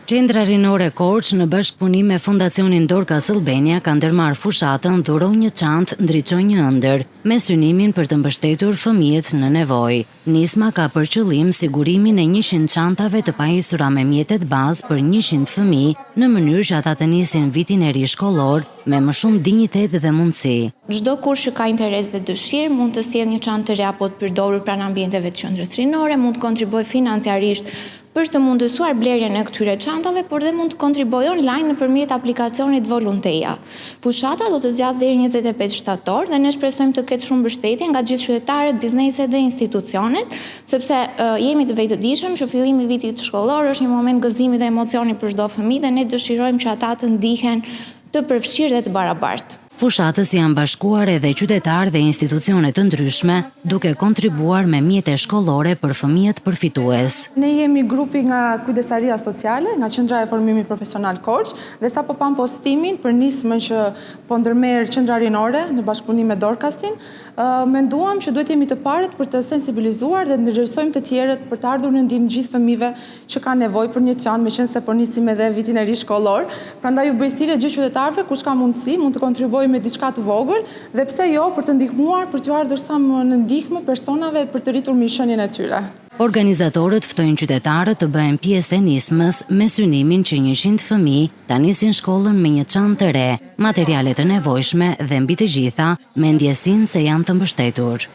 Qendra Rinore Korç në bashkëpunim me Fondacionin Dorcas Albania ka ndërmarrë fushatën Dhuro një çantë, ndriço një ëndër, me synimin për të mbështetur fëmijët në nevojë. Nisma ka për qëllim sigurimin e 100 çantave të pajisura me mjetet bazë për 100 fëmijë, në mënyrë që ata të nisin vitin e ri shkollor me më shumë dinjitet dhe mundësi. Çdo kush që ka interes dhe dëshirë mund të sjellë një çantë të re apo të përdorur pranë ambienteve të qendrës rinore, mund të kontribuojë financiarisht për të mundësuar blerjen e këtyre çantave, por dhe mund të kontribuojë online nëpërmjet aplikacionit Volunteja. Fushata do të zgjasë deri 25 shtator dhe ne shpresojmë të ketë shumë mbështetje nga gjithë qytetarët, bizneset dhe institucionet, sepse jemi të vetëdijshëm që fillimi i vitit shkollor është një moment gëzimi dhe emocioni për çdo fëmijë dhe ne dëshirojmë që ata të ndihen të përfshirë dhe të barabartë. Fushatës janë bashkuar edhe qytetarë dhe institucione të ndryshme, duke kontribuar me mjete shkollore për fëmijët përfitues. Ne jemi grupi nga Kujdesaria Sociale, nga Qendra e Formimit Profesional Korç, dhe sapo pam postimin për nismën që po ndërmerr Qendra Rinore në bashkëpunim me Dorcasin, menduam që duhet jemi të parët për të sensibilizuar dhe ndërgjegjësojmë të tjerët për të ardhur në ndihmë gjithë fëmijëve që kanë nevojë për një çantë, meqense po nisim edhe vitin e ri shkollor. Prandaj u bëj thirrje gjithë qytetarëve, kush ka mundësi, mund të kontribuojë me diçka të vogël dhe pse jo për të ndihmuar, për t'u ardhur sa më në ndihmë personave për të rritur mirëqenien e tyre. Organizatorët ftojnë qytetarët të bëhen pjesë e nismës me synimin që 100 fëmijë ta nisin shkollën me një çantë të re, materiale të nevojshme dhe mbi të gjitha me ndjesinë se janë të mbështetur.